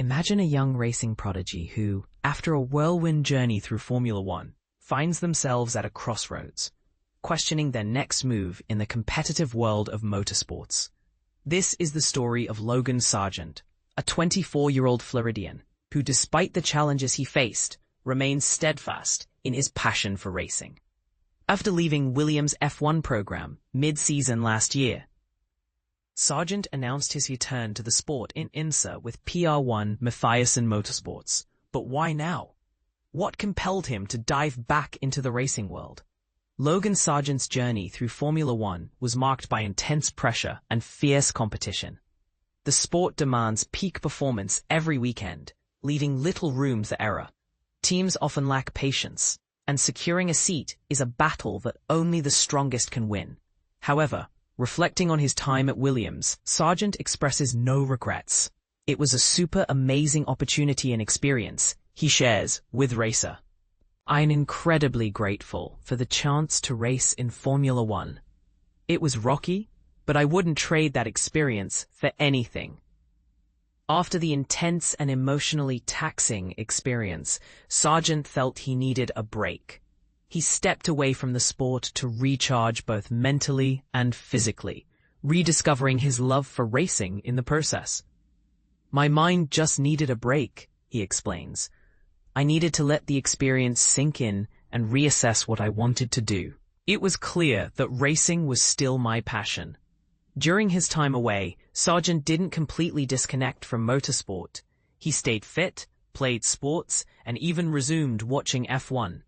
Imagine a young racing prodigy who, after a whirlwind journey through Formula One, finds themselves at a crossroads, questioning their next move in the competitive world of motorsports. This is the story of Logan Sargeant, a 24-year-old Floridian who, despite the challenges he faced, remains steadfast in his passion for racing. After leaving Williams' F1 program mid-season last year, Sargeant announced his return to the sport in IMSA with PR1 Mathiasen Motorsports. But why now? What compelled him to dive back into the racing world? Logan Sargeant's journey through Formula One was marked by intense pressure and fierce competition. The sport demands peak performance every weekend, leaving little room for error. Teams often lack patience, and securing a seat is a battle that only the strongest can win. However, reflecting on his time at Williams, Sargeant expresses no regrets. It was a super amazing opportunity and experience, he shares with Racer. I am incredibly grateful for the chance to race in Formula One. It was rocky, but I wouldn't trade that experience for anything. After the intense and emotionally taxing experience, Sargeant felt he needed a break. He stepped away from the sport to recharge both mentally and physically, rediscovering his love for racing in the process. My mind just needed a break, he explains. I needed to let the experience sink in and reassess what I wanted to do. It was clear that racing was still my passion. During his time away, Sargeant didn't completely disconnect from motorsport. He stayed fit, played sports, and even resumed watching F1.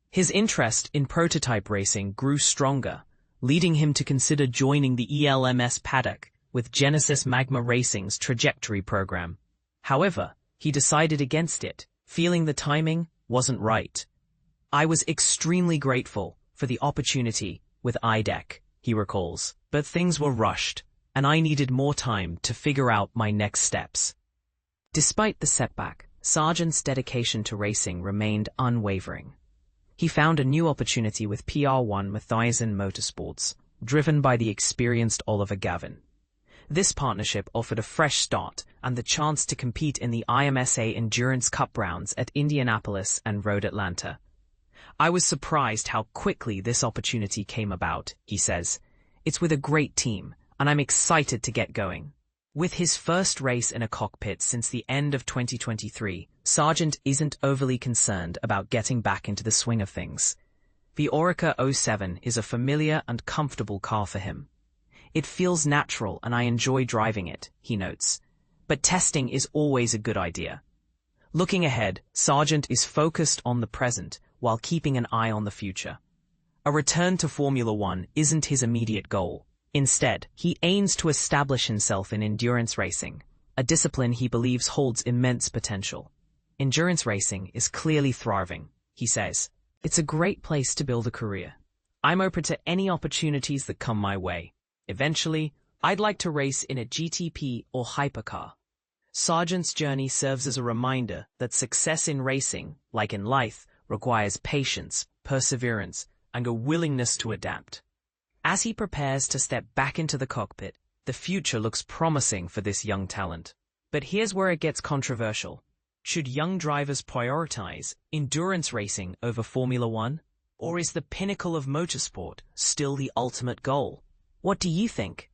His interest in prototype racing grew stronger, leading him to consider joining the ELMS paddock with Genesis Magma Racing's trajectory program. However, he decided against it, feeling the timing wasn't right. I was extremely grateful for the opportunity with IDEC, he recalls, but things were rushed, and I needed more time to figure out my next steps. Despite the setback, Sargeant's dedication to racing remained unwavering. He found a new opportunity with PR1 Mathiasen Motorsports, driven by the experienced Oliver Gavin. This partnership offered a fresh start and the chance to compete in the IMSA Endurance Cup rounds at Indianapolis and Road Atlanta. I was surprised how quickly this opportunity came about, he says. It's with a great team, and I'm excited to get going. With his first race in a cockpit since the end of 2023, Sargeant isn't overly concerned about getting back into the swing of things. The ORECA 07 is a familiar and comfortable car for him. It feels natural and I enjoy driving it, he notes. But testing is always a good idea. Looking ahead, Sargeant is focused on the present while keeping an eye on the future. A return to Formula One isn't his immediate goal. Instead, he aims to establish himself in endurance racing, a discipline he believes holds immense potential. Endurance racing is clearly thriving, he says. It's a great place to build a career. I'm open to any opportunities that come my way. Eventually, I'd like to race in a GTP or Hypercar. Sargeant's journey serves as a reminder that success in racing, like in life, requires patience, perseverance, and a willingness to adapt. As he prepares to step back into the cockpit, the future looks promising for this young talent. But here's where it gets controversial. Should young drivers prioritize endurance racing over Formula One? Or is the pinnacle of motorsport still the ultimate goal? What do you think?